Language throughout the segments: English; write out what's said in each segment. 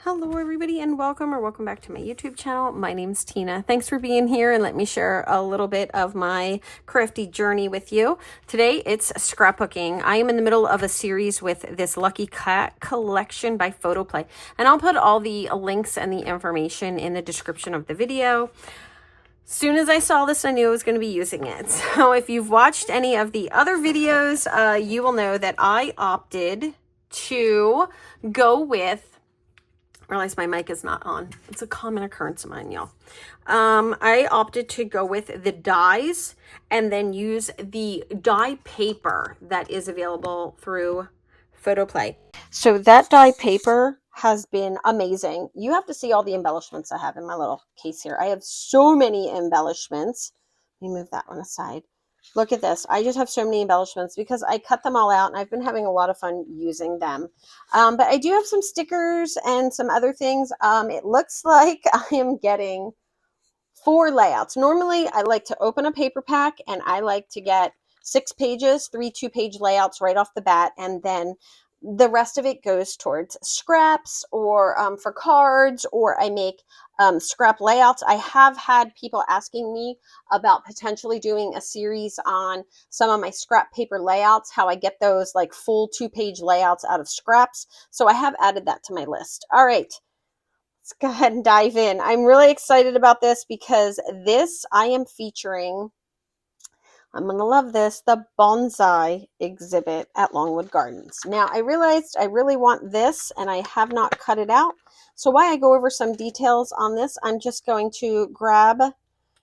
Hello everybody and welcome back to my YouTube channel. My name's Tina. Thanks for being here and let me share a little bit of my crafty journey with you. Today it's scrapbooking. I am in the middle of a series with this Lucky Cat collection by Photoplay, and I'll put all the links and the information in the description of the video. As soon as I saw this, I knew I was going to be using it. So if you've watched any of the other videos, you will know that I opted to go with, realize my mic is not on. It's a common occurrence of mine, y'all. I opted to go with the dies and then use the die paper that is available through Photoplay. So that die paper has been amazing. You have to see all the embellishments I have in my little case here. I have so many embellishments. Let me move that one aside. Look at this. I just have so many embellishments because I cut them all out and I've been having a lot of fun using them. But I do have some stickers and some other things. It looks like I am getting 4 layouts. Normally, I like to open a paper pack and I like to get 6 pages, 3 2-page layouts right off the bat, and then the rest of it goes towards scraps or for cards, or I make scrap layouts. I have had people asking me about potentially doing a series on some of my scrap paper layouts, how I get those like full 2-page layouts out of scraps. So I have added that to my list. All right, let's go ahead and dive in. I'm really excited about this because this I am featuring, I'm going to love this, the Bonsai Exhibit at Longwood Gardens. Now, I realized I really want this and I have not cut it out. So while I go over some details on this, I'm just going to grab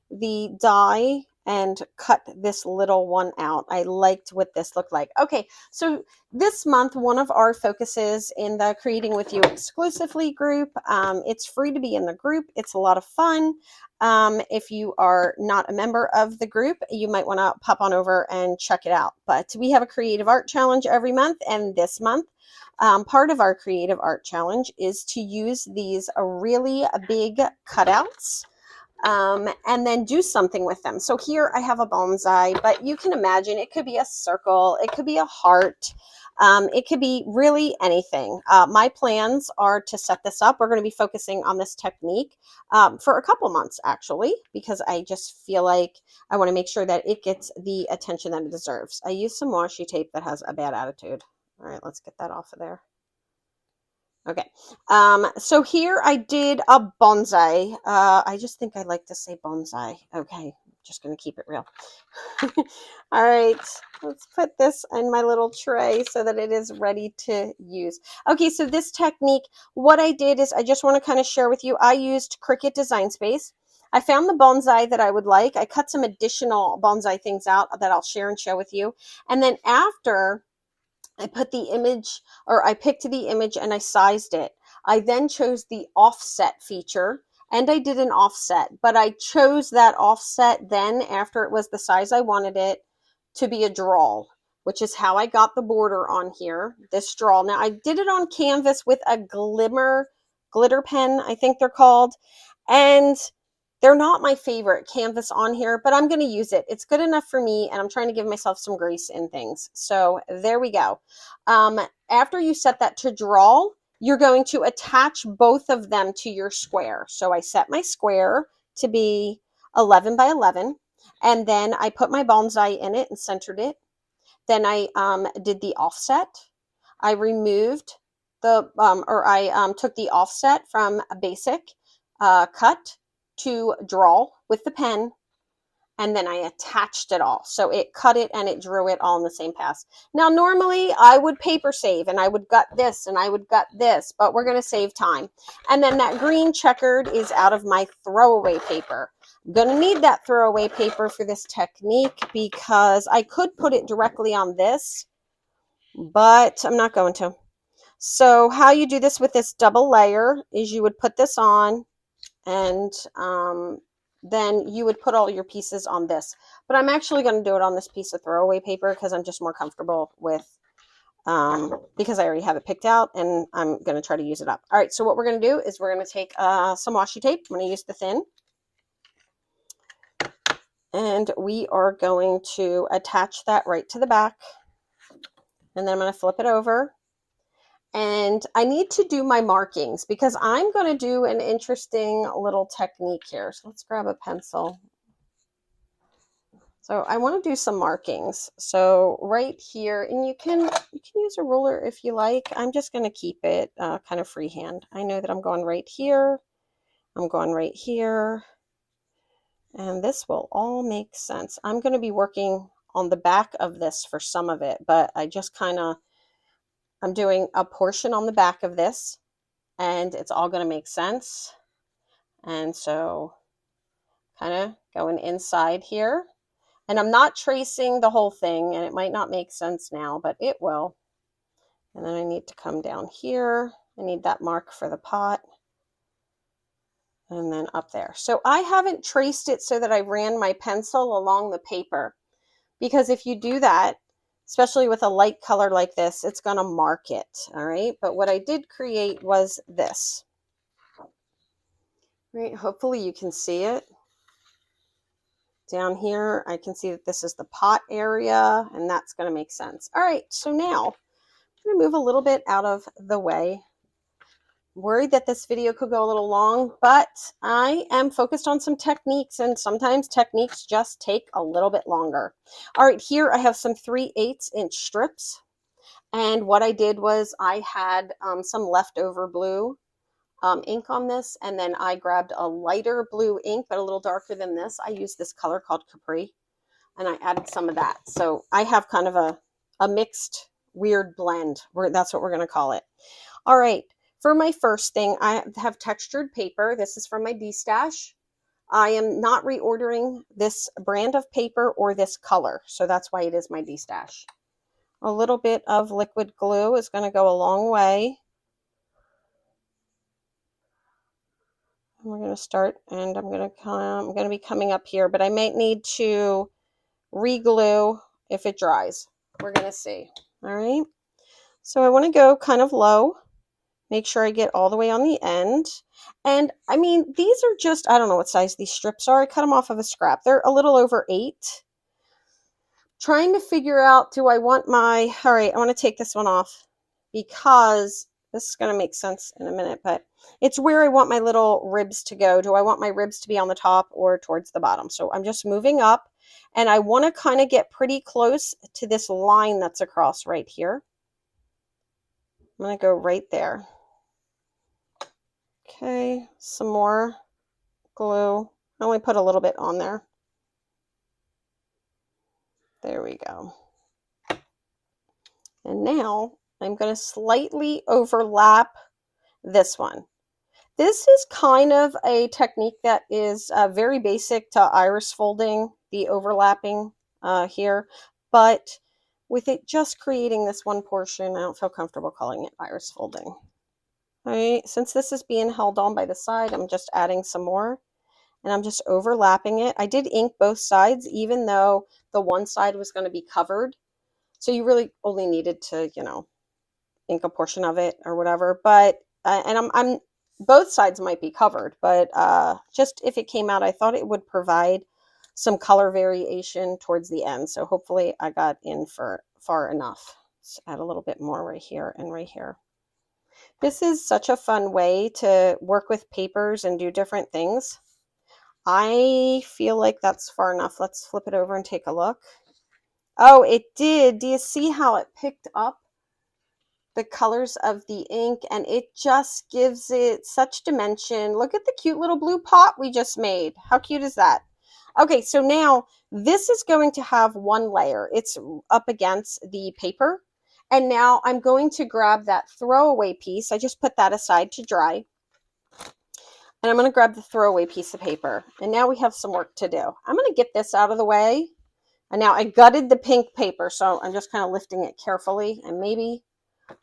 the die and cut this little one out. I liked what this looked like. Okay, so this month, one of our focuses in the Creating With You exclusively group, it's free to be in the group. It's a lot of fun. If you are not a member of the group, you might want to pop on over and check it out. But we have a creative art challenge every month, and this month, part of our creative art challenge is to use these really big cutouts and then do something with them. So here I have a bonsai, but you can imagine it could be a circle, it could be a heart, it could be really anything. My plans are to set this up. We're going to be focusing on this technique for a couple months, actually, because I just feel like I want to make sure that it gets the attention that it deserves. I use some washi tape that has a bad attitude. All right, let's get that off of there. Okay, so here I did a bonsai. I just think I like to say bonsai. Okay, just going to keep it real. All right, let's put this in my little tray so that it is ready to use. Okay, so this technique, what I did is I just want to kind of share with you. I used Cricut Design Space. I found the bonsai that I would like. I cut some additional bonsai things out that I'll share and show with you. And then after I put the image, or I picked the image and I sized it. I then chose the offset feature and I did an offset, but I chose that offset then after it was the size I wanted it to be a drawl, which is how I got the border on here, this drawl. Now I did it on canvas with a glitter pen, I think they're called, and they're not my favorite canvas on here, but I'm going to use it. It's good enough for me, and I'm trying to give myself some grace in things. So there we go. After you set that to draw, you're going to attach both of them to your square. So I set my square to be 11 by 11, and then I put my bonsai in it and centered it. Then I did the offset. I removed the, I took the offset from a basic cut to draw with the pen, and then I attached it all. So it cut it and it drew it all in the same pass. Now, normally I would paper save and I would gut this and I would gut this, but we're going to save time. And then that green checkered is out of my throwaway paper. I'm going to need that throwaway paper for this technique because I could put it directly on this, but I'm not going to. So how you do this with this double layer is you would put this on, and then you would put all your pieces on this. But I'm actually going to do it on this piece of throwaway paper because I'm just more comfortable with, because I already have it picked out and I'm going to try to use it up. All right, so what we're going to do is we're going to take some washi tape. I'm going to use the thin. And we are going to attach that right to the back. And then I'm going to flip it over. And I need to do my markings because I'm going to do an interesting little technique here. So let's grab a pencil. So I want to do some markings. So right here, and you can use a ruler if you like. I'm just going to keep it kind of freehand. I know that I'm going right here. I'm going right here. And this will all make sense. I'm going to be working on the back of this for some of it, but I just I'm doing a portion on the back of this, and it's all going to make sense. And so kind of going inside here. And I'm not tracing the whole thing, and it might not make sense now, but it will. And then I need to come down here. I need that mark for the pot. And then up there. So I haven't traced it so that I ran my pencil along the paper. Because if you do that, especially with a light color like this, it's going to mark it. All right. But what I did create was this. Right. Hopefully you can see it. Down here, I can see that this is the pot area, and that's going to make sense. All right, so now I'm going to move a little bit out of the way. I'm worried that this video could go a little long, but I am focused on some techniques, and sometimes techniques just take a little bit longer. All right, here I have some 3/8 inch strips, and what I did was I had some leftover blue ink on this, and then I grabbed a lighter blue ink but a little darker than this. I used this color called Capri, and I added some of that. So I have kind of a mixed weird blend. That's what we're going to call it. All right, for my first thing, I have textured paper. This is from my D-Stash. I am not reordering this brand of paper or this color, so that's why it is my D-Stash. A little bit of liquid glue is going to go a long way. We're going to start, and I'm going to be coming up here, but I might need to re-glue if it dries. We're going to see. All right. So I want to go kind of low, make sure I get all the way on the end. And I mean, these are just, I don't know what size these strips are. I cut them off of a scrap. They're a little over 8. Trying to figure out, do I want my, all right, I want to take this one off because this is going to make sense in a minute, but it's where I want my little ribs to go. Do I want my ribs to be on the top or towards the bottom? So I'm just moving up, and I want to kind of get pretty close to this line that's across right here. I'm going to go right there. Okay, some more glue. I only put a little bit on there. There we go. And now I'm going to slightly overlap this one. This is kind of a technique that is very basic to iris folding, the overlapping here, but with it just creating this one portion, I don't feel comfortable calling it iris folding. All right, since this is being held on by the side, I'm just adding some more, and I'm just overlapping it. I did ink both sides, even though the one side was going to be covered. So you really only needed to, ink a portion of it or whatever. But, and I'm both sides might be covered, but just if it came out, I thought it would provide some color variation towards the end. So hopefully I got in for far enough. Let's add a little bit more right here and right here. This is such a fun way to work with papers and do different things. I feel like that's far enough. Let's flip it over and take a look. Oh, it did. Do you see how it picked up the colors of the ink? And it just gives it such dimension. Look at the cute little blue pot we just made. How cute is that? Okay, so now this is going to have one layer. It's up against the paper. And now I'm going to grab that throwaway piece. I just put that aside to dry. And I'm going to grab the throwaway piece of paper. And now we have some work to do. I'm going to get this out of the way. And now I gutted the pink paper, so I'm just kind of lifting it carefully. And maybe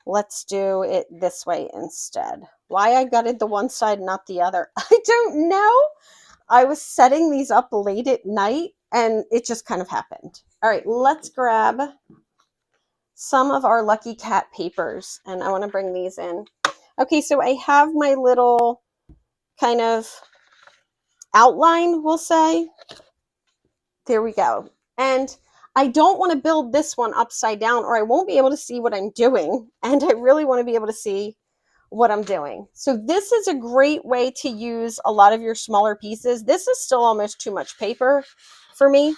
let's do it this way instead. Why I gutted the one side, not the other, I don't know. I was setting these up late at night, and it just kind of happened. All right, let's grab some of our Lucky Cat papers, and I want to bring these in. Okay, so I have my little kind of outline, we'll say. There we go. And I don't want to build this one upside down or I won't be able to see what I'm doing. And I really want to be able to see what I'm doing. So this is a great way to use a lot of your smaller pieces. This is still almost too much paper for me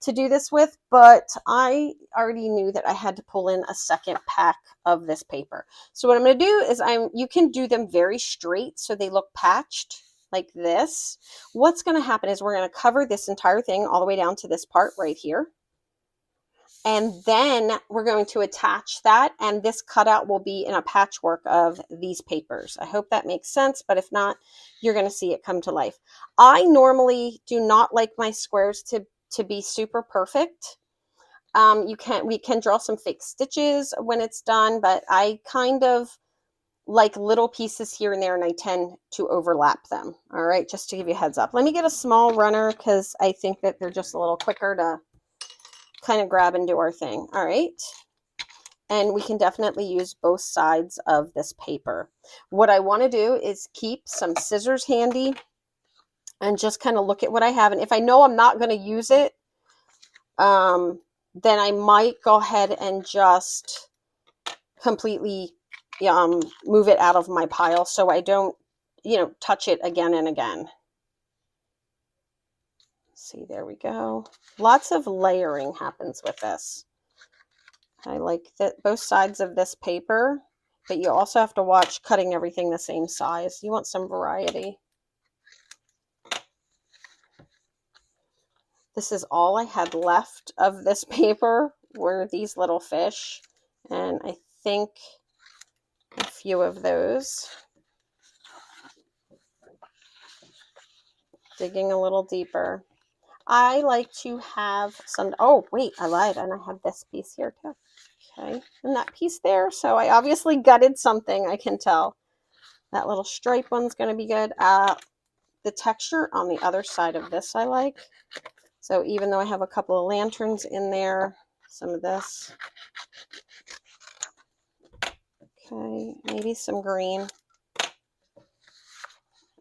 to do this with, but I already knew that I had to pull in a second pack of this paper. So what I'm going to do is you can do them very straight so they look patched like this. What's going to happen is we're going to cover this entire thing all the way down to this part right here. And then we're going to attach that, and this cutout will be in a patchwork of these papers. I hope that makes sense, but if not, you're going to see it come to life. I normally do not like my squares to be super perfect. We can draw some fake stitches when it's done, but I kind of like little pieces here and there, and I tend to overlap them. All right, just to give you a heads up. Let me get a small runner because I think that they're just a little quicker to kind of grab and do our thing. All right. And we can definitely use both sides of this paper. What I want to do is keep some scissors handy and just kind of look at what I have. And if I know I'm not going to use it, then I might go ahead and just completely move it out of my pile so I don't, touch it again and again. See, there we go. Lots of layering happens with this. I like that both sides of this paper, but you also have to watch cutting everything the same size. You want some variety. This is all I had left of this paper were these little fish, and I think a few of those. Digging a little deeper. I like to have some, oh wait, I lied, and I have this piece here too. Okay, and that piece there, so I obviously gutted something, I can tell. That little stripe one's going to be good. The texture on the other side of this I like. So even though I have a couple of lanterns in there, some of this. Okay, maybe some green.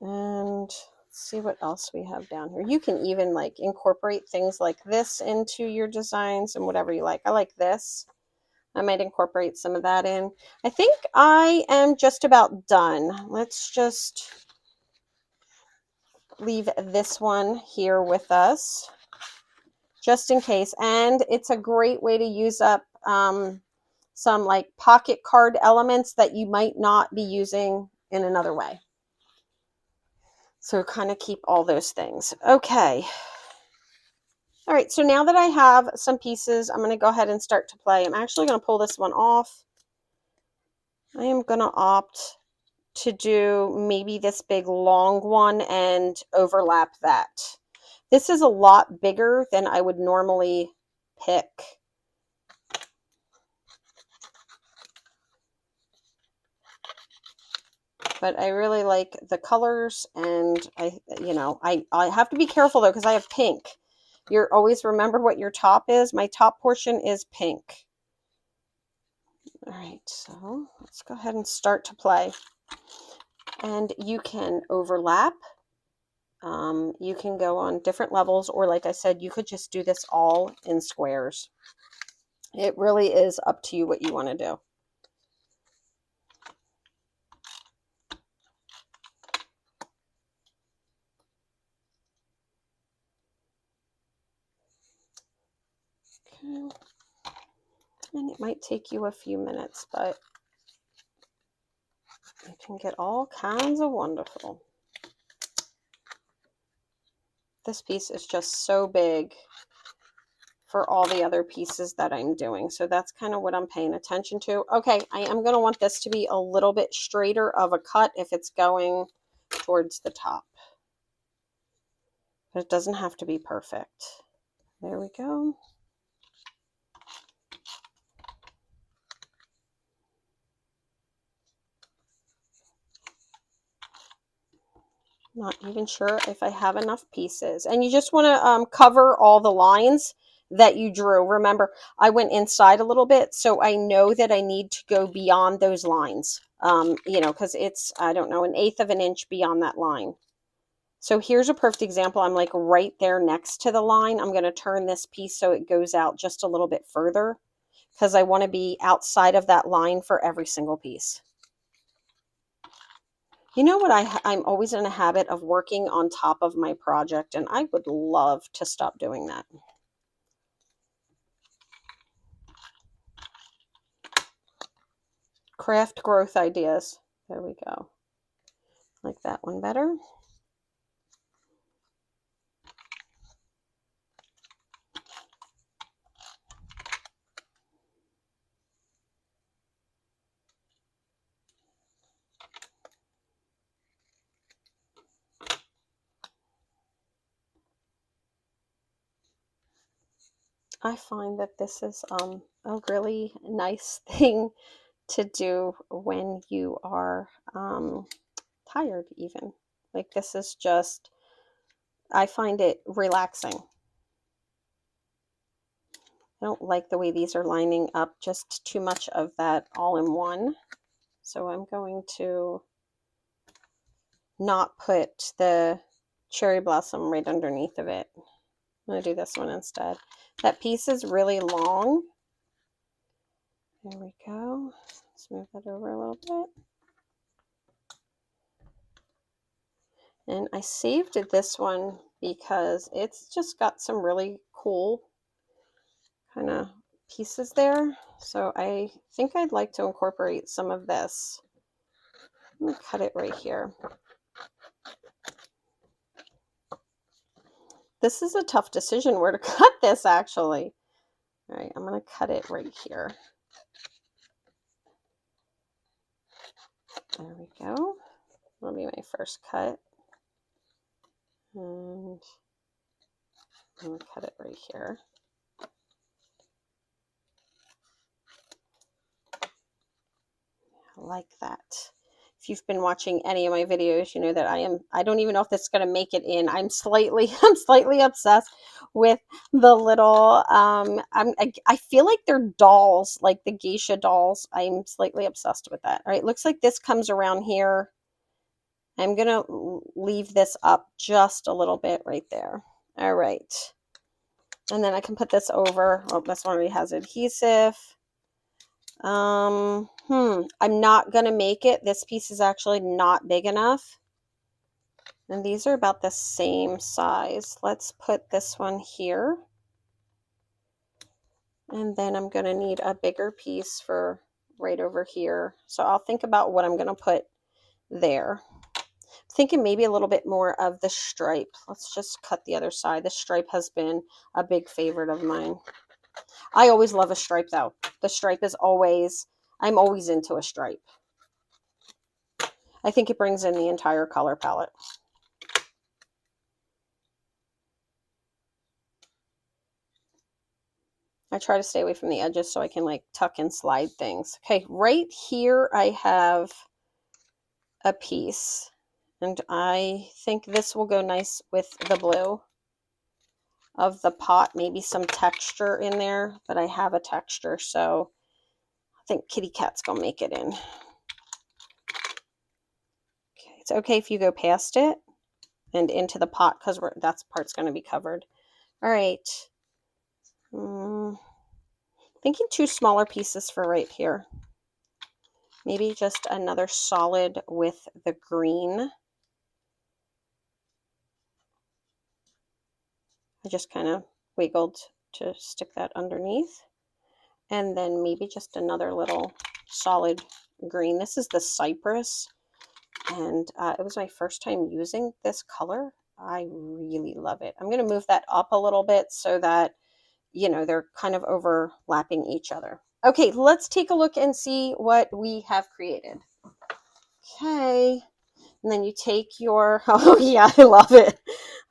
And see what else we have down here. You can even like incorporate things like this into your designs and whatever you like. I like this. I might incorporate some of that in. I think I am just about done. Let's just leave this one here with us just in case. And it's a great way to use up some like pocket card elements that you might not be using in another way. So kind of keep all those things. Okay. All right, so now that I have some pieces, I'm going to go ahead and start to play. I'm actually going to pull this one off. I am going to opt to do maybe this big long one and overlap that. This is a lot bigger than I would normally pick. But I really like the colors, and I have to be careful though because I have pink. You always remember what your top is. My top portion is pink. All right, so let's go ahead and start to play. And you can overlap. You can go on different levels, or like I said, you could just do this all in squares. It really is up to you what you want to do. Okay. And it might take you a few minutes, but you can get all kinds of wonderful. This piece is just so big for all the other pieces that I'm doing. So that's kind of what I'm paying attention to. Okay, I am going to want this to be a little bit straighter of a cut if it's going towards the top. But it doesn't have to be perfect. There we go. Not even sure if I have enough pieces. And you just want to cover all the lines that you drew. Remember, I went inside a little bit, so I know that I need to go beyond those lines, because it's, I don't know, 1/8 of an inch beyond that line. So here's a perfect example. I'm like right there next to the line. I'm going to turn this piece so it goes out just a little bit further because I want to be outside of that line for every single piece. You know what, I'm always in a habit of working on top of my project, and I would love to stop doing that. Craft growth ideas. There we go. Like that one better. I find that this is a really nice thing to do when you are tired even. Like this is just, I find it relaxing. I don't like the way these are lining up, just too much of that all in one. So I'm going to not put the cherry blossom right underneath of it. I'm going to do this one instead. That piece is really long. There we go. Let's move that over a little bit. And I saved this one because it's just got some really cool kind of pieces there. So I think I'd like to incorporate some of this. I'm going to cut it right here. This is a tough decision where to cut this actually. All right, I'm going to cut it right here. There we go. That'll be my first cut. And I'm going to cut it right here. I like that. If you've been watching any of my videos, you know that I don't even know if this is going to make it in. I'm slightly obsessed with the little, I feel like they're dolls, like the geisha dolls. I'm slightly obsessed with that. All right, looks like this comes around here. I'm going to leave this up just a little bit right there. All right. And then I can put this over. Oh, this one already has adhesive. I'm not going to make it. This piece is actually not big enough. And these are about the same size. Let's put this one here. And then I'm going to need a bigger piece for right over here. So I'll think about what I'm going to put there. Thinking maybe a little bit more of the stripe. Let's just cut the other side. The stripe has been a big favorite of mine. I always love a stripe though. The stripe is always, I'm always into a stripe. I think it brings in the entire color palette. I try to stay away from the edges so I can like tuck and slide things. Okay, right here I have a piece. And I think this will go nice with the blue of the pot. Maybe some texture in there, but I have a texture, so I think Kitty Cat's gonna make it in. Okay, it's okay if you go past it and into the pot because that part's gonna be covered. All right. Thinking 2 smaller pieces for right here. Maybe just another solid with the green. I just kind of wiggled to stick that underneath. And then maybe just another little solid green. This is the cypress. And it was my first time using this color. I really love it. I'm going to move that up a little bit so that, you know, they're kind of overlapping each other. Okay, let's take a look and see what we have created. Okay. And then you take your, oh yeah, I love it.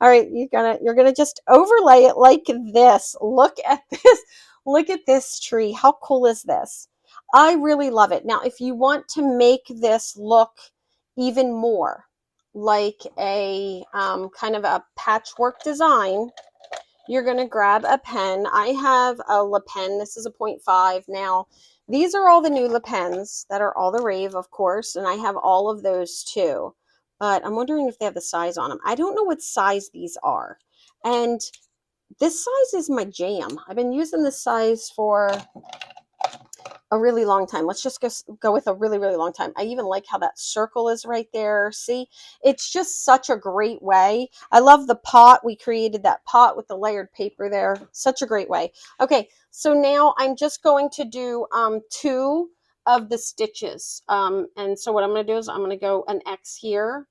All right, you're gonna just overlay it like this. Look at this. Look at this tree. How cool is this? I really love it. Now, if you want to make this look even more like a kind of a patchwork design, you're gonna grab a pen. I have a Le Pen. This is a 0.5. Now, these are all the new Le Pens that are all the rave, of course, and I have all of those too. but I'm wondering if they have the size on them. I don't know what size these are. And this size is my jam. I've been using this size for a really long time. Let's just go with a really, really long time. I even like how that circle is right there. See, it's just such a great way. I love the pot. We created that pot with the layered paper there. Such a great way. Okay, so now I'm just going to do 2 of the stitches. And so what I'm going to do is I'm going to go an X here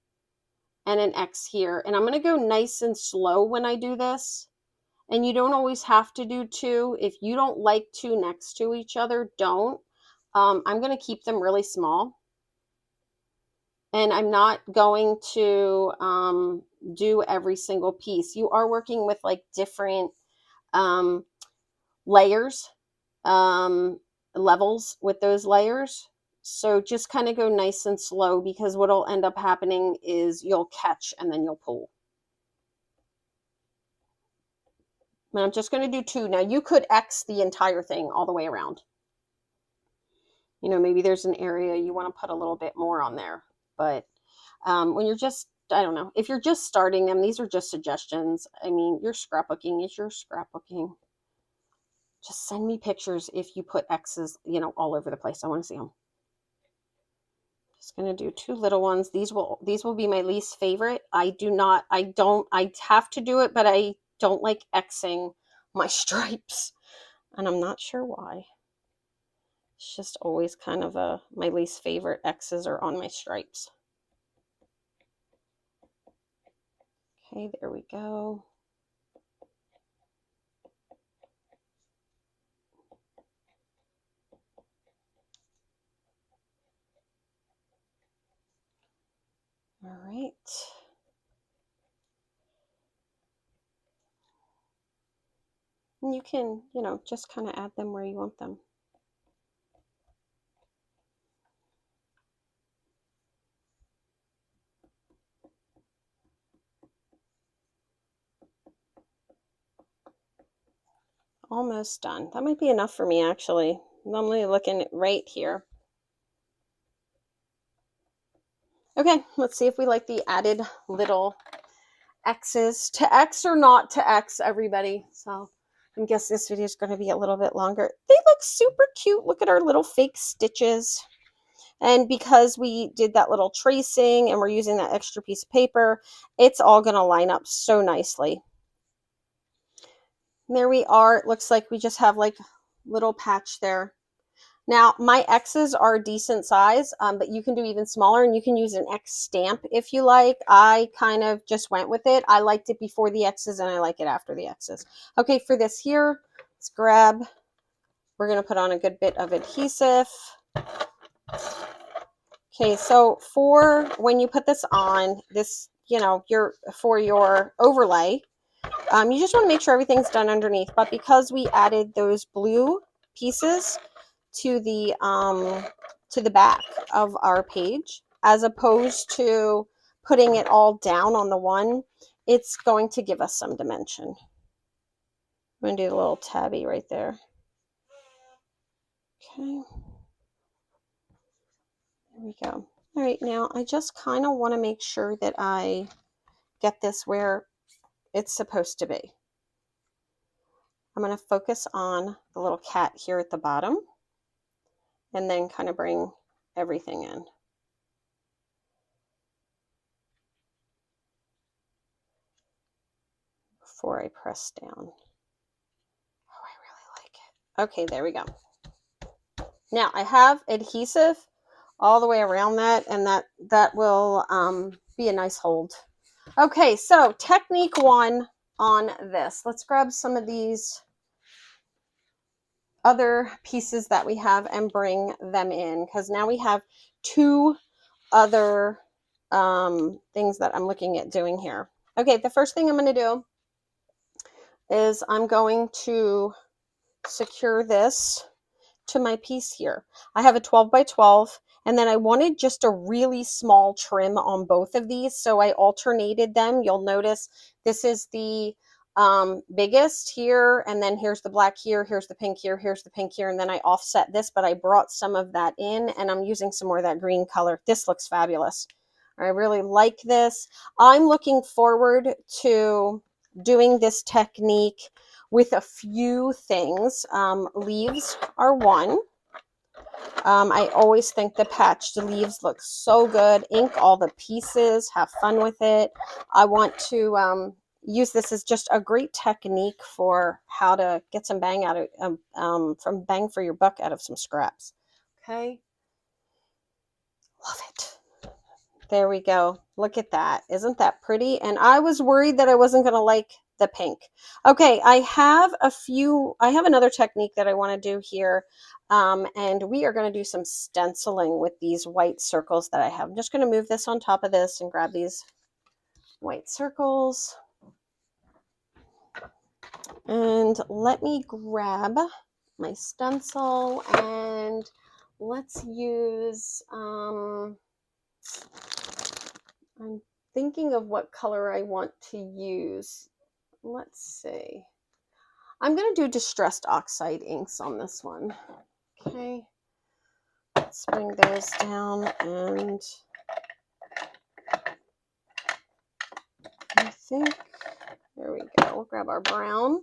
and an X here. And I'm going to go nice and slow when I do this. And you don't always have to do 2. If you don't like 2 next to each other, don't. I'm going to keep them really small. And I'm not going to do every single piece. You are working with like different layers, levels with those layers. So just kind of go nice and slow, because what'll end up happening is you'll catch and then you'll pull. And I'm just going to do 2. Now you could X the entire thing all the way around. You know, maybe there's an area you want to put a little bit more on there. But when you're just, I don't know, if you're just starting them, these are just suggestions. I mean, your scrapbooking is your scrapbooking. Just send me pictures if you put X's, you know, all over the place. I want to see them. Just going to do 2 little ones. These will be my least favorite. I have to do it, but I don't like Xing my stripes, and I'm not sure why. It's just always kind of my least favorite X's are on my stripes. Okay, there we go. All right. And you can, you know, just kind of add them where you want them. Almost done. That might be enough for me, actually. I'm only looking right here. Okay, let's see if we like the added little X's. To X or not to X, everybody. So I guess this video is going to be a little bit longer. They look super cute. Look at our little fake stitches. And because we did that little tracing and we're using that extra piece of paper, it's all going to line up so nicely. And there we are. It looks like we just have like a little patch there. Now, my X's are a decent size, but you can do even smaller, and you can use an X stamp if you like. I kind of just went with it. I liked it before the X's, and I like it after the X's. Okay, for this here, let's grab, we're going to put on a good bit of adhesive. Okay, so for when you put this on, this, you know, for your overlay, you just want to make sure everything's done underneath. But because we added those blue pieces to the back of our page, as opposed to putting it all down on the one, it's going to give us some dimension. I'm going to do a little tabby right there. Okay. There we go. All right, now I just kind of want to make sure that I get this where it's supposed to be. I'm going to focus on the little cat here at the bottom, and then kind of bring everything in. Before I press down. Oh, I really like it. Okay, there we go. Now I have adhesive all the way around that, and that will be a nice hold. Okay, so technique 1 on this. Let's grab some of these other pieces that we have and bring them in, because now we have 2 other things that I'm looking at doing here. Okay, the first thing I'm going to do is I'm going to secure this to my piece here. I have a 12 by 12, and then I wanted just a really small trim on both of these, so I alternated them. You'll notice this is the biggest here, and then here's the black here, here's the pink here, here's the pink here, and then I offset this, but I brought some of that in, and I'm using some more of that green color. This looks fabulous. I really like this. I'm looking forward to doing this technique with a few things. Leaves are one. I always think the patched leaves look so good. Ink all the pieces, have fun with it. I want to use this as just a great technique for how to get some bang out of, from bang for your buck out of some scraps. Okay. Love it. There we go. Look at that. Isn't that pretty? And I was worried that I wasn't going to like the pink. Okay, I have another technique that I want to do here. And we are going to do some stenciling with these white circles that I have. I'm just going to move this on top of this and grab these white circles. And let me grab my stencil and let's use, I'm thinking of what color I want to use. Let's see. I'm going to do distressed oxide inks on this one. Okay. Let's bring those down, and I think, there we go. We'll grab our brown.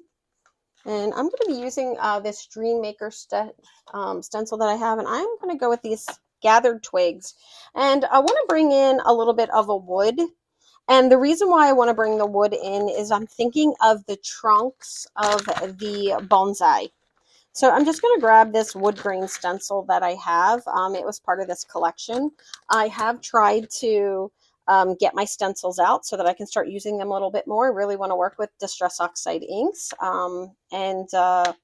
And I'm going to be using this Dream Maker stencil that I have, and I'm going to go with these gathered twigs. And I want to bring in a little bit of a wood. And the reason why I want to bring the wood in is I'm thinking of the trunks of the bonsai. So I'm just going to grab this wood grain stencil that I have. It was part of this collection. I have tried to get my stencils out so that I can start using them a little bit more. I really want to work with Distress Oxide inks and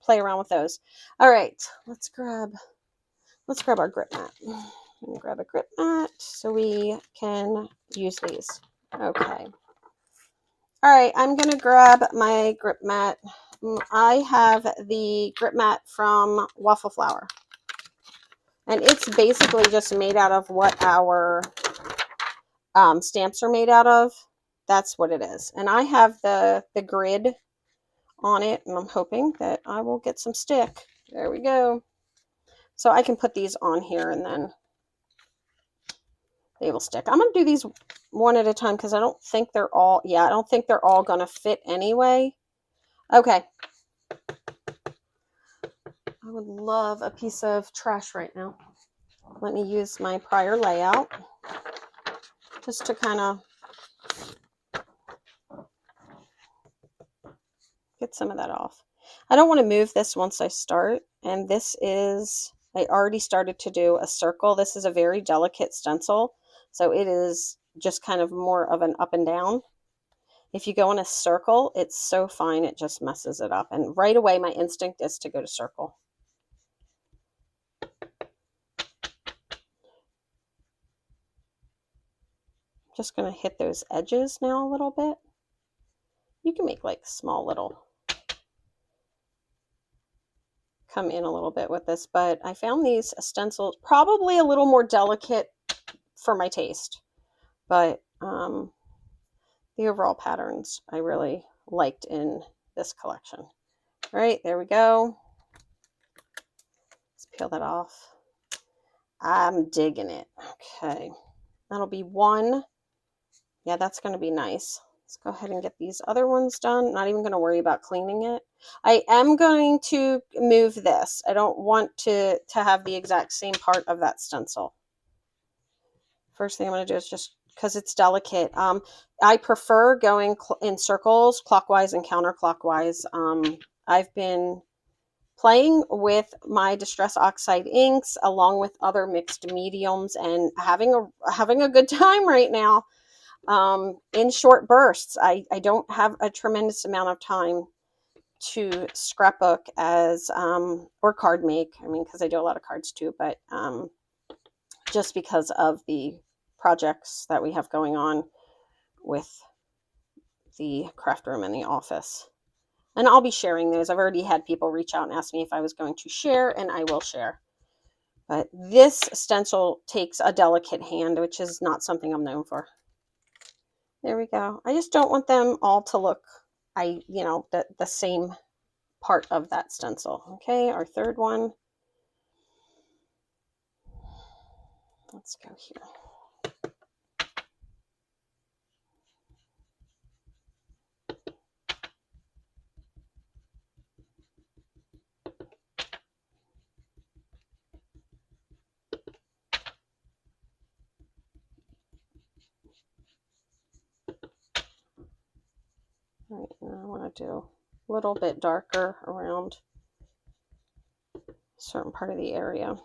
play around with those. All right, let's grab our grip mat. I'm gonna grab a grip mat so we can use these. Okay. All right, I'm gonna grab my grip mat. I have the grip mat from Waffle Flower, and it's basically just made out of what our stamps are made out of. That's what it is. And I have the grid on it, and I'm hoping that I will get some stick. There we go. So I can put these on here and then they will stick. I'm going to do these one at a time because I don't think they're all, I don't think they're all going to fit anyway. Okay. I would love a piece of trash right now. Let me use my prior layout just to kind of get some of that off. I don't want to move this once I start. And this is, I already started to do a circle. This is a very delicate stencil. So it is just kind of more of an up and down. If you go in a circle, it's so fine, it just messes it up. And right away, my instinct is to go to circle. Just going to hit those edges now a little bit. You can make like small little, come in a little bit with this, but I found these stencils probably a little more delicate for my taste, but the overall patterns I really liked in this collection. All right, there we go. Let's peel that off. I'm digging it. Okay, that'll be one. Yeah, that's going to be nice. Let's go ahead and get these other ones done. Not even going to worry about cleaning it. I am going to move this. I don't want to have the exact same part of that stencil. First thing I'm going to do is just, because it's delicate, I prefer going in circles, clockwise and counterclockwise. I've been playing with my Distress Oxide inks along with other mixed mediums and having a good time right now. In short bursts. I don't have a tremendous amount of time to scrapbook as or card make. I mean, because I do a lot of cards too, but just because of the projects that we have going on with the craft room and the office. And I'll be sharing those. I've already had people reach out and ask me if I was going to share, and I will share. But this stencil takes a delicate hand, which is not something I'm known for. There we go. I just don't want them all to look, the same part of that stencil. Okay, our third one. Let's go here. All right, and I want to do a little bit darker around a certain part of the area.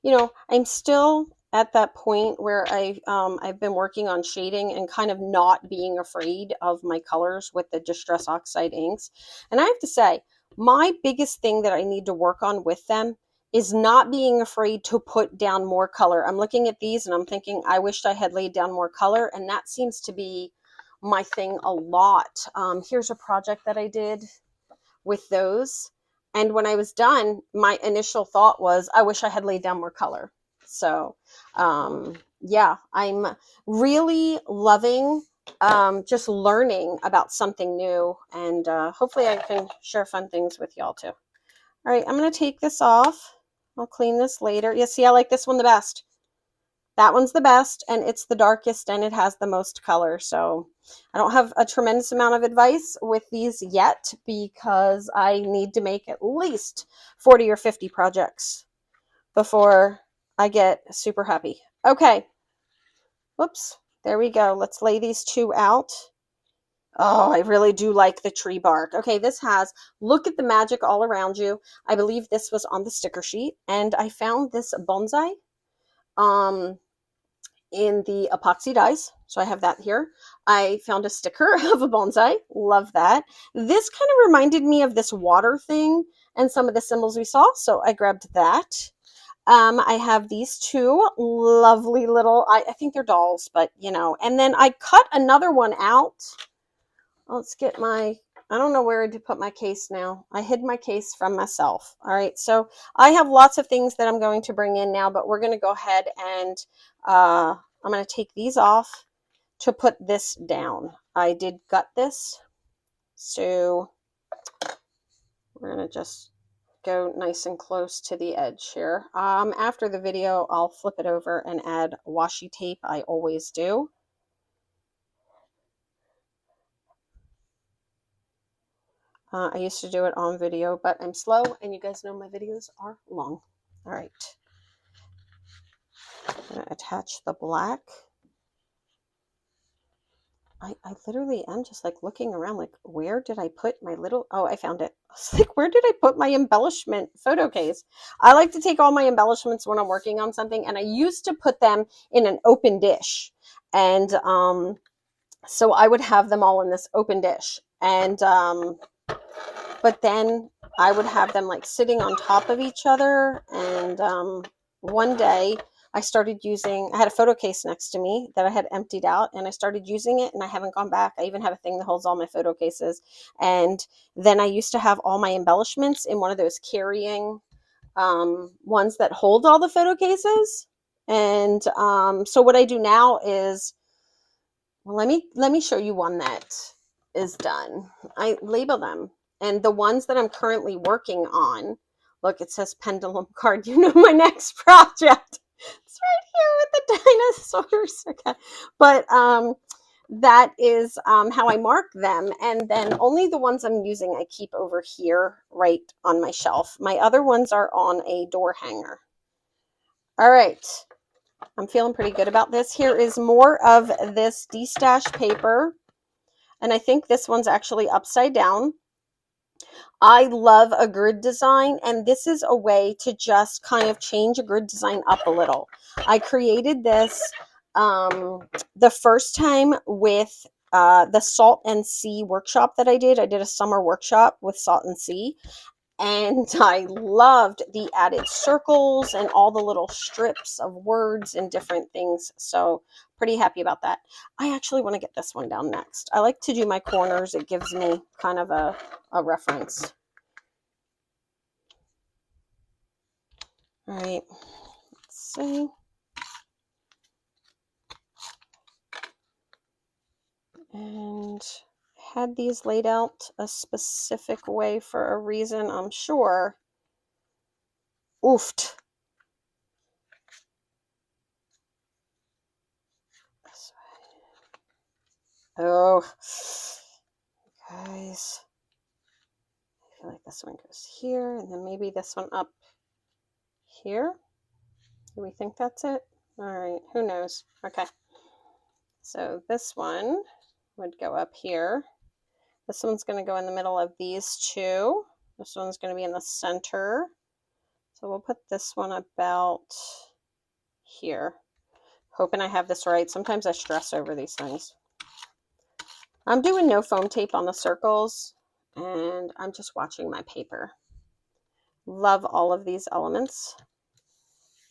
You know, I'm still at that point where I've been working on shading and kind of not being afraid of my colors with the Distress Oxide inks. And I have to say, my biggest thing that I need to work on with them is not being afraid to put down more color. I'm looking at these and I'm thinking, I wished I had laid down more color, and that seems to be my thing a lot. Here's a project that I did with those. And when I was done, my initial thought was, I wish I had laid down more color. So, yeah, I'm really loving just learning about something new. And hopefully I can share fun things with y'all too. All right, I'm going to take this off. I'll clean this later. Yeah, see, I like this one the best. That one's the best, and it's the darkest, and it has the most color. So I don't have a tremendous amount of advice with these yet because I need to make at least 40 or 50 projects before I get super happy. Okay. Whoops. There we go. Let's lay these two out. Oh, I really do like the tree bark. Okay, this has, look at the magic all around you. I believe this was on the sticker sheet, and I found this bonsai. In the epoxy dies. So I have that here. I found a sticker of a bonsai. Love that. This kind of reminded me of this water thing and some of the symbols we saw. So I grabbed that. I have these two lovely little, I think they're dolls, but you know, and then I cut another one out. Let's get my, I don't know where to put my case now. I hid my case from myself. All right. So I have lots of things that I'm going to bring in now, but we're going to go ahead and I'm going to take these off to put this down. I did gut this. So we're going to just go nice and close to the edge here. After the video, I'll flip it over and add washi tape. I always do. I used to do it on video, but I'm slow, and you guys know my videos are long. All right. I'm going to attach the black. I literally am just like looking around like, where did I put my little, oh, I found it. I was like, where did I put my embellishment photo case? I like to take all my embellishments when I'm working on something, and I used to put them in an open dish. And so I would have them all in this open dish. And but then I would have them like sitting on top of each other. And one day I started using, I had a photo case next to me that I had emptied out, and I started using it, and I haven't gone back. I even have a thing that holds all my photo cases. And then I used to have all my embellishments in one of those carrying ones that hold all the photo cases. And so what I do now is, well, let me show you one that is done. I label them. And the ones that I'm currently working on, look, it says pendulum card. You know my next project. It's right here with the dinosaurs. Okay. But that is how I mark them. And then only the ones I'm using I keep over here right on my shelf. My other ones are on a door hanger. All right. I'm feeling pretty good about this. Here is more of this de-stash paper. And I think this one's actually upside down. I love a grid design, and this is a way to just kind of change a grid design up a little. I created this the first time with the Salt and Sea workshop that I did. I did a summer workshop with Salt and Sea, and I loved the added circles and all the little strips of words and different things. So pretty happy about that. I actually want to get this one down next. I like to do my corners. It gives me kind of a reference. All right, let's see. And had these laid out a specific way for a reason, I'm sure. Oofed. This way. Oh, guys. I feel like this one goes here, and then maybe this one up here. Do we think that's it? All right, who knows? Okay. So this one would go up here. This one's going to go in the middle of these two. This one's going to be in the center. So we'll put this one about here. Hoping I have this right. Sometimes I stress over these things. I'm doing no foam tape on the circles, and I'm just watching my paper. Love all of these elements,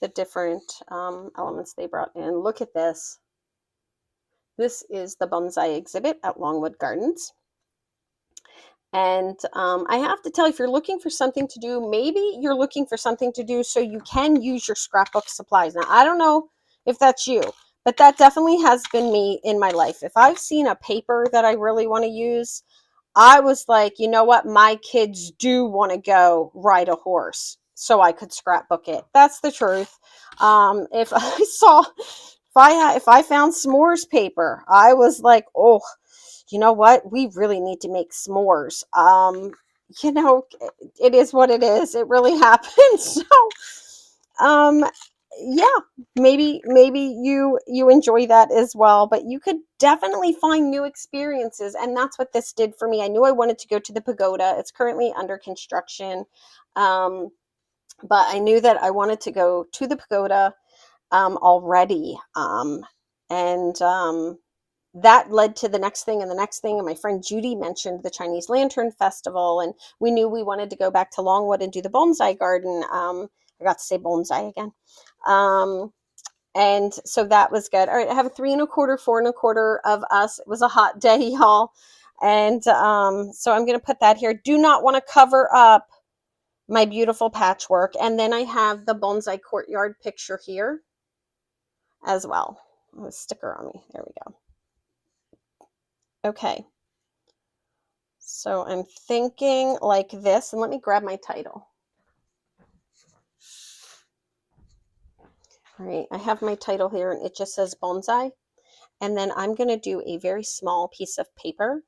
the different elements they brought in. Look at this. This is the Bonsai Exhibit at Longwood Gardens. And I have to tell you, if you're looking for something to do, maybe you're looking for something to do so you can use your scrapbook supplies. Now, I don't know if that's you, but that definitely has been me in my life. If I've seen a paper that I really want to use, I was like, you know what? My kids do want to go ride a horse, so I could scrapbook it. That's the truth. If I found s'mores paper, I was like, oh, you know what? We really need to make s'mores. You know, it is what it is. It really happens. So, yeah, maybe you enjoy that as well, but you could definitely find new experiences, and that's what this did for me. I knew I wanted to go to the pagoda. It's currently under construction, but I knew that I wanted to go to the pagoda already, and that led to the next thing and the next thing. And my friend Judy mentioned the Chinese Lantern Festival, and we knew we wanted to go back to Longwood and do the bonsai garden. I got to say bonsai again. And so that was good. All right, I have a 3 1/4, 4 1/4 of us. It was a hot day, y'all. And so I'm going to put that here. Do not want to cover up my beautiful patchwork. And then I have the bonsai courtyard picture here as well. A sticker on me. There we go. Okay. So I'm thinking like this, and let me grab my title. All right, I have my title here, and it just says bonsai. And then I'm going to do a very small piece of paper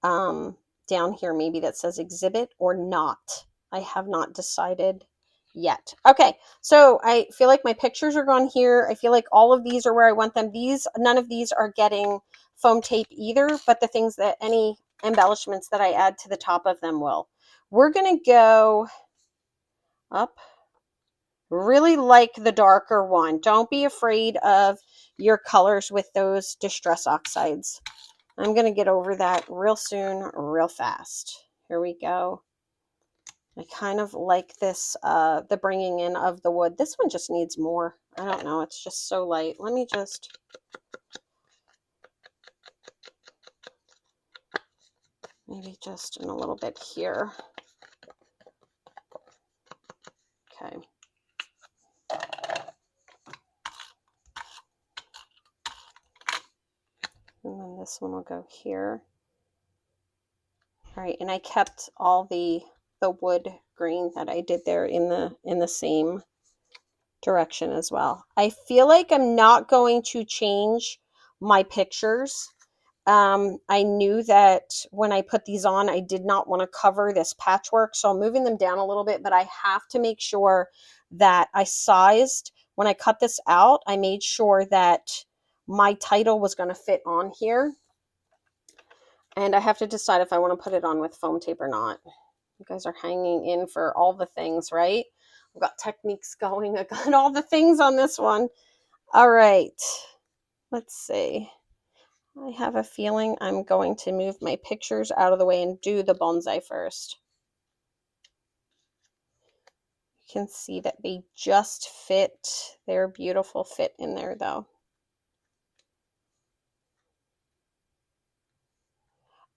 down here, maybe that says exhibit or not. I have not decided yet. Okay, so I feel like my pictures are gone here. I feel like all of these are where I want them. None of these are getting foam tape either, but the things that any embellishments that I add to the top of them will. We're going to go up. Really like the darker one. Don't be afraid of your colors with those distress oxides. I'm going to get over that real soon, real fast. Here we go. I kind of like this, the bringing in of the wood. This one just needs more. I don't know. It's just so light. Let me just... maybe just in a little bit here. Okay. And then this one will go here. All right, and I kept all the wood green that I did there in the same direction as well. I feel like I'm not going to change my pictures. I knew that when I put these on, I did not want to cover this patchwork, so I'm moving them down a little bit, but I have to make sure that I sized, when I cut this out, I made sure that my title was going to fit on here. And I have to decide if I want to put it on with foam tape or not. You guys are hanging in for all the things, right? I've got techniques going. I got all the things on this one. All right. Let's see. I have a feeling I'm going to move my pictures out of the way and do the bonsai first. You can see that they just fit. They're a beautiful fit in there, though.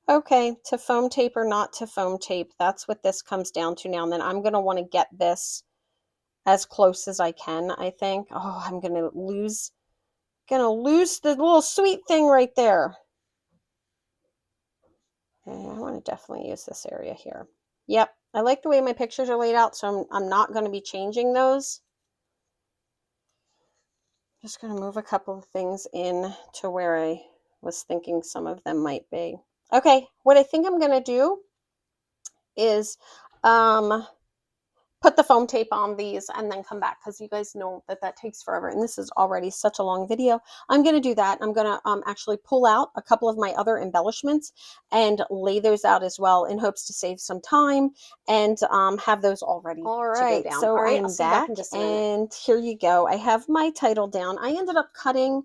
Okay, to foam tape or not to foam tape, that's what this comes down to now. And then I'm going to want to get this as close as I can, I think. Oh, I'm going to lose the little sweet thing right there. Okay, I want to definitely use this area here. Yep, I like the way my pictures are laid out, so I'm not going to be changing those. Just going to move a couple of things in to where I was thinking some of them might be. Okay, what I think I'm going to do is put the foam tape on these and then come back, because you guys know that that takes forever, and this is already such a long video. I'm going to do that. I'm going to actually pull out a couple of my other embellishments and lay those out as well, in hopes to save some time and have those all ready to go down. So I'm back, and here you go. I have my title down. I ended up cutting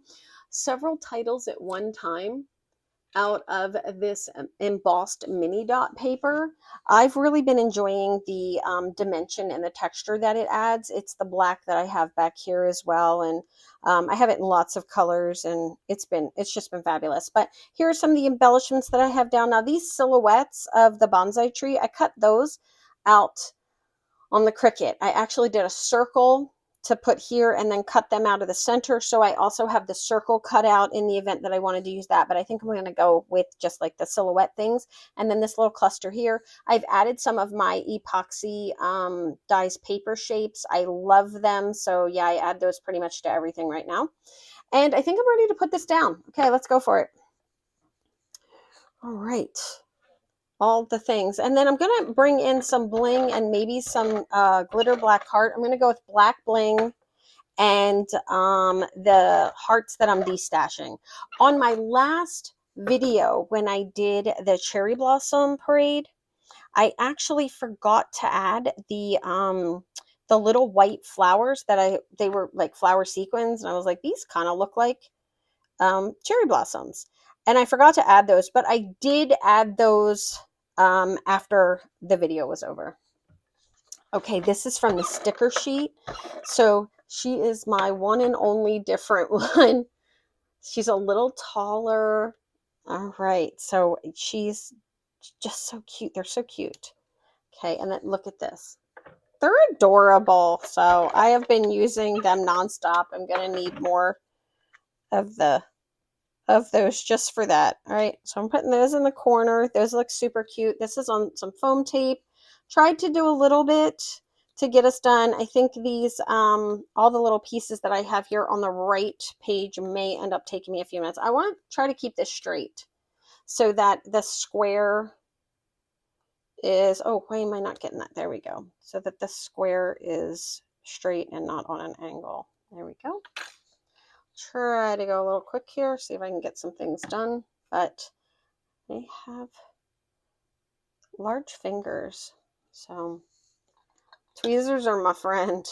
several titles at one time out of this embossed mini dot paper. I've really been enjoying the dimension and the texture that it adds. It's the black that I have back here as well, and I have it in lots of colors, and it's just been fabulous. But here are some of the embellishments that I have down. Now, these silhouettes of the bonsai tree, I cut those out on the Cricut. I actually did a circle to put here and then cut them out of the center. So I also have the circle cut out in the event that I wanted to use that, but I think I'm going to go with just like the silhouette things. And then this little cluster here, I've added some of my epoxy dies paper shapes. I love them. So yeah, I add those pretty much to everything right now. And I think I'm ready to put this down. Okay, let's go for it. All right. All the things. And then I'm going to bring in some bling and maybe some glitter black heart. I'm going to go with black bling and the hearts that I'm destashing. On my last video, when I did the cherry blossom parade, I actually forgot to add the little white flowers that they were like flower sequins, and I was like, these kind of look like cherry blossoms, and I forgot to add those, but I did add those after the video was over. Okay, this is from the sticker sheet. So she is my one and only different one. She's a little taller. All right, so she's just so cute. They're so cute. Okay, and then look at this. They're adorable. So I have been using them nonstop. I'm going to need more of those just for that. All right, so I'm putting those in the corner. Those look super cute. This is on some foam tape. Tried to do a little bit to get us done. I think these all the little pieces that I have here on the right page may end up taking me a few minutes. I want to try to keep this straight so that the square is, oh, why am I not getting that? There we go. So that the square is straight and not on an angle. There we go. Try to go a little quick here, see if I can get some things done, but I have large fingers, so tweezers are my friend.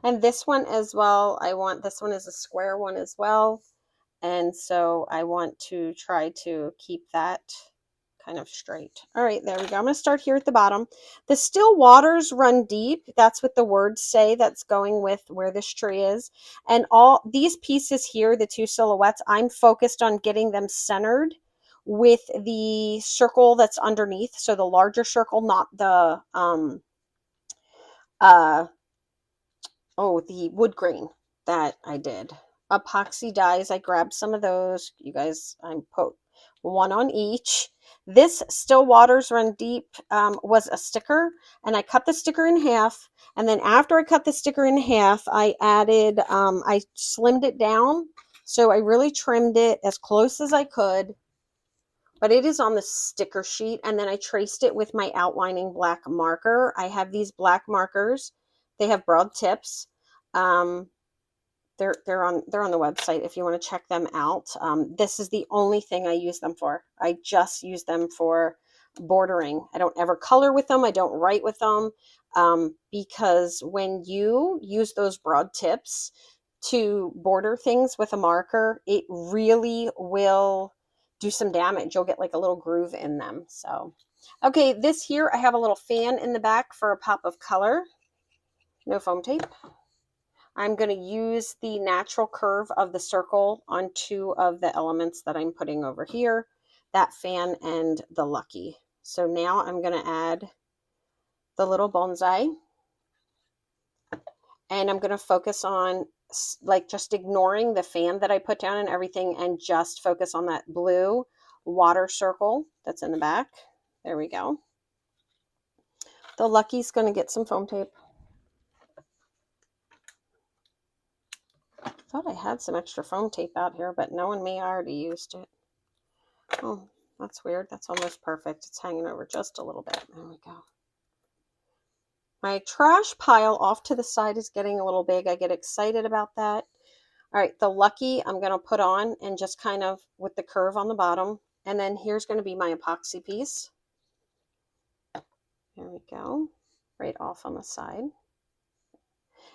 And this one as well, this one is a square one as well, and so I want to try to keep that kind of straight. All right, there we go. I'm going to start here at the bottom. The still waters run deep. That's what the words say. That's going with where this tree is. And all these pieces here, the two silhouettes, I'm focused on getting them centered with the circle that's underneath. So the larger circle, not the the wood grain that I did. Epoxy dies, I grabbed some of those. You guys, I put one on each. This Still Waters Run Deep was a sticker, and I cut the sticker in half, and then after I cut the sticker in half, I added, I slimmed it down, so I really trimmed it as close as I could, but it is on the sticker sheet, and then I traced it with my outlining black marker. I have these black markers. They have broad tips. They're on the website if you want to check them out. This is the only thing I use them for. I just use them for bordering. I don't ever color with them. I don't write with them because when you use those broad tips to border things with a marker, it really will do some damage. You'll get like a little groove in them. So, okay, this here, I have a little fan in the back for a pop of color. No foam tape. I'm going to use the natural curve of the circle on two of the elements that I'm putting over here, that fan and the lucky. So now I'm going to add the little bonsai, and I'm going to focus on like just ignoring the fan that I put down and everything, and just focus on that blue water circle that's in the back. There we go. The lucky's going to get some foam tape. I thought I had some extra foam tape out here, but knowing me, I already used it. Oh, that's weird. That's almost perfect. It's hanging over just a little bit. There we go. My trash pile off to the side is getting a little big. I get excited about that. All right, the Lucky I'm going to put on and just kind of with the curve on the bottom. And then here's going to be my epoxy piece. There we go, right off on the side.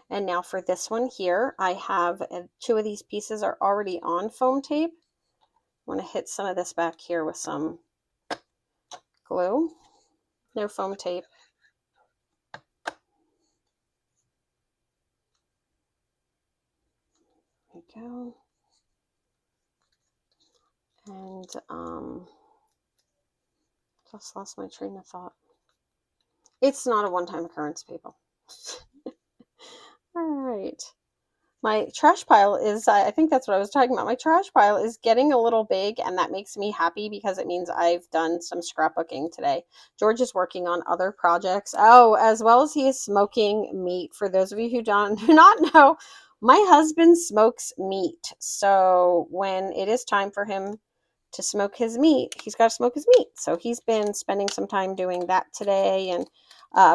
And now for this one here, I have two of these pieces are already on foam tape. I want to hit some of this back here with some glue. No foam tape. There we go. And just lost my train of thought. It's not a one-time occurrence, people. All right. My trash pile is, I think that's what I was talking about. My trash pile is getting a little big, and that makes me happy because it means I've done some scrapbooking today. George is working on other projects. Oh, as well as he is smoking meat. For those of you who do not know, my husband smokes meat. So when it is time for him to smoke his meat, he's got to smoke his meat. So he's been spending some time doing that today and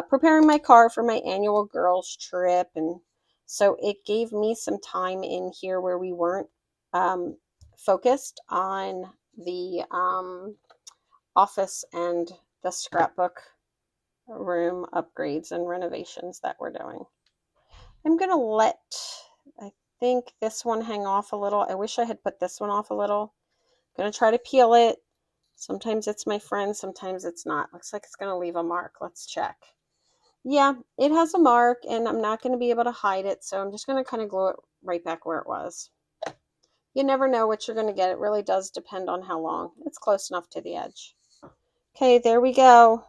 preparing my car for my annual girls trip. And so it gave me some time in here where we weren't focused on the office and the scrapbook room upgrades and renovations that we're doing. I'm going to let, I think, this one hang off a little. I wish I had put this one off a little. I'm going to try to peel it. Sometimes it's my friend, sometimes it's not. Looks like it's going to leave a mark. Let's check. Yeah, it has a mark, and I'm not going to be able to hide it, so I'm just going to kind of glue it right back where it was. You never know what you're going to get. It really does depend on how long. It's close enough to the edge. Okay, there we go.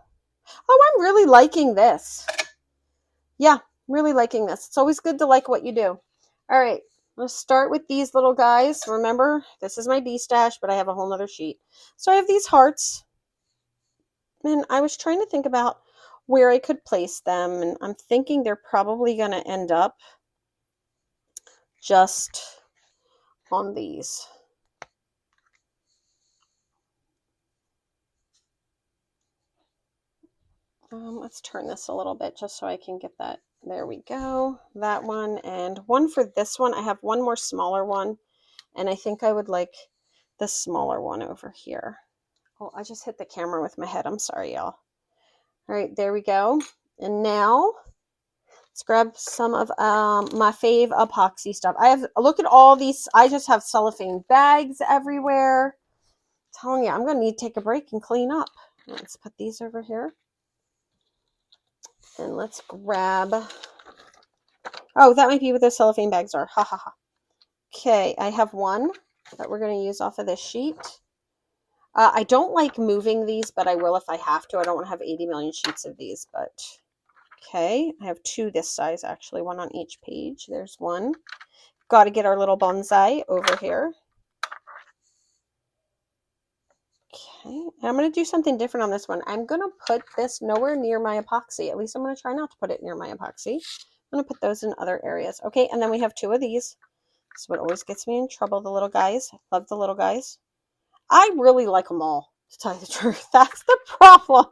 Oh, I'm really liking this. Yeah, really liking this. It's always good to like what you do. All right, let's start with these little guys. Remember, this is my bee stash, but I have a whole nother sheet. So I have these hearts, and I was trying to think about where I could place them, and I'm thinking they're probably going to end up just on these. Let's turn this a little bit just so I can get that. There we go. That one, and one for this one. I have one more smaller one, and I think I would like the smaller one over here. Oh, I just hit the camera with my head. I'm sorry, y'all. All right, there we go. And now let's grab some of my fave epoxy stuff. Look at all these. I just have cellophane bags everywhere. I'm telling you, I'm going to need to take a break and clean up. Let's put these over here. And let's grab, oh, that might be what those cellophane bags are. Ha ha ha. Okay, I have one that we're going to use off of this sheet. I don't like moving these, but I will if I have to. I don't want to have 80 million sheets of these, but okay. I have two this size, actually, one on each page. There's one. Got to get our little bonsai over here. Okay, and I'm going to do something different on this one. I'm going to put this nowhere near my epoxy. At least I'm going to try not to put it near my epoxy. I'm going to put those in other areas. Okay, and then we have two of these. This is what always gets me in trouble, the little guys. Love the little guys. I really like them all, to tell you the truth. That's the problem.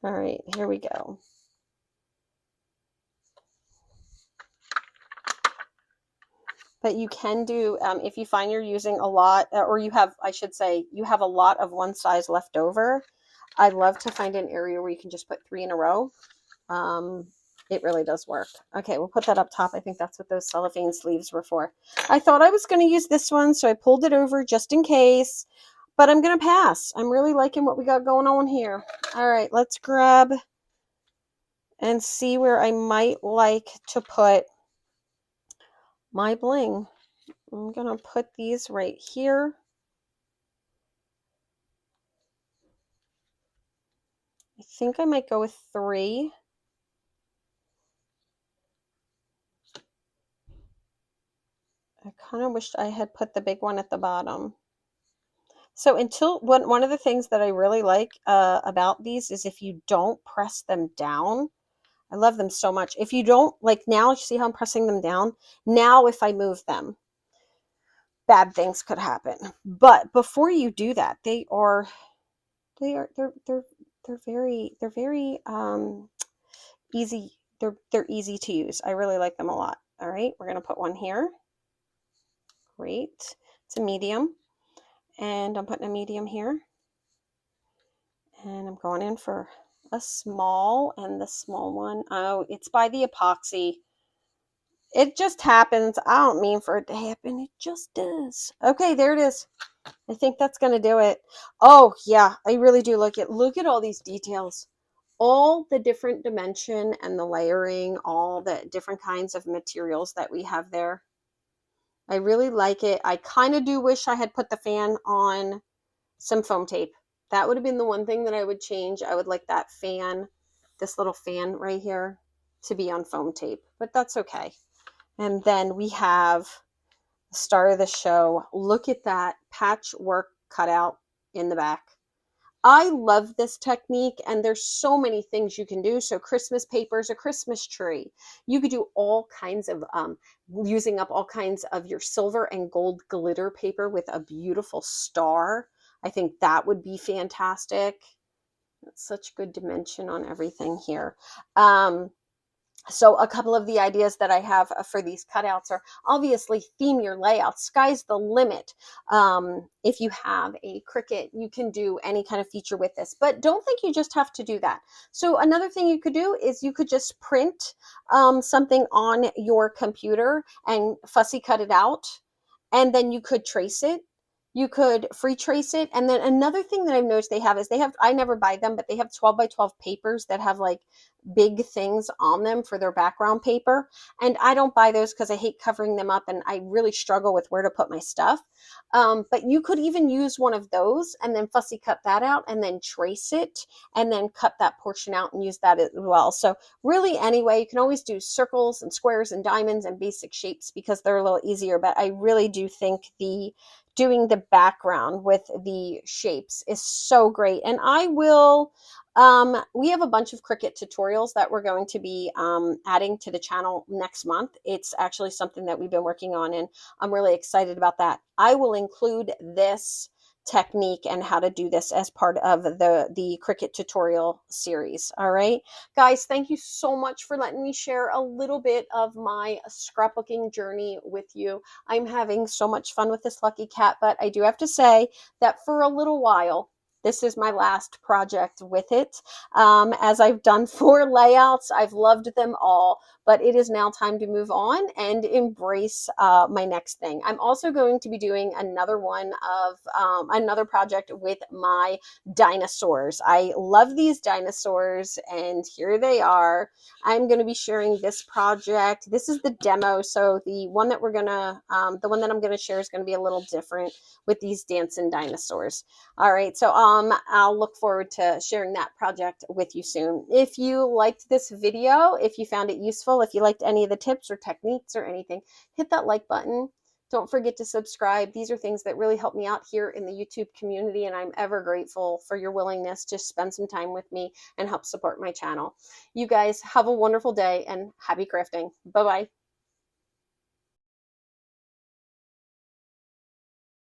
All right, here we go. But you can do, if you find you're using a lot, or you have, I should say, you have a lot of one size left over, I love to find an area where you can just put 3 in a row. It really does work. Okay, we'll put that up top. I think that's what those cellophane sleeves were for. I thought I was going to use this one, so I pulled it over just in case, but I'm going to pass. I'm really liking what we got going on here. All right, let's grab and see where I might like to put my bling. I'm going to put these right here. I think I might go with 3. I kind of wished I had put the big one at the bottom. So one of the things that I really like about these is if you don't press them down. I love them so much. If you don't, like now, you see how I'm pressing them down? Now if I move them, bad things could happen. But before you do that, they're very easy. They're easy to use. I really like them a lot. All right, we're going to put one here. Great. It's a medium. And I'm putting a medium here. And I'm going in for a small, and the small one, oh, it's by the epoxy. It just happens. I don't mean for it to happen. It just does. Okay, there it is. I think that's going to do it. Oh, yeah, I really do look at all these details. All the different dimension and the layering, all the different kinds of materials that we have there. I really like it. I kind of do wish I had put the fan on some foam tape. That would have been the one thing that I would change. I would like that fan, this little fan right here, to be on foam tape, but that's okay. And then we have the star of the show. Look at that patchwork cutout in the back. I love this technique, and there's so many things you can do. So Christmas papers, a Christmas tree. You could do all kinds of, using up all kinds of your silver and gold glitter paper with a beautiful star. I think that would be fantastic. That's such good dimension on everything here. So a couple of the ideas that I have for these cutouts are obviously theme your layout. Sky's the limit. If you have a Cricut, you can do any kind of feature with this, but don't think you just have to do that. So another thing you could do is you could just print something on your computer and fussy cut it out, and then you could trace it. You could free trace it. And then another thing that I've noticed they have, I never buy them, but they have 12 by 12 papers that have like big things on them for their background paper. And I don't buy those because I hate covering them up, and I really struggle with where to put my stuff. But you could even use one of those and then fussy cut that out and then trace it and then cut that portion out and use that as well. So really, anyway, you can always do circles and squares and diamonds and basic shapes because they're a little easier. But I really do think doing the background with the shapes is so great. And I will, we have a bunch of Cricut tutorials that we're going to be adding to the channel next month. It's actually something that we've been working on, and I'm really excited about that. I will include this technique and how to do this as part of the Cricut tutorial series. All right, guys, thank you so much for letting me share a little bit of my scrapbooking journey with you. I'm having so much fun with this lucky cat, but I do have to say that for a little while, this is my last project with it. As I've done 4 layouts, I've loved them all, but it is now time to move on and embrace my next thing. I'm also going to be doing another one of another project with my dinosaurs. I love these dinosaurs, and here they are. I'm going to be sharing this project. This is the demo, so the one that I'm going to share is going to be a little different with these dancing dinosaurs. All right, so I'll look forward to sharing that project with you soon. If you liked this video, if you found it useful, if you liked any of the tips or techniques or anything, hit that like button. Don't forget to subscribe. These are things that really help me out here in the YouTube community, and I'm ever grateful for your willingness to spend some time with me and help support my channel. You guys have a wonderful day, and happy crafting. Bye-bye.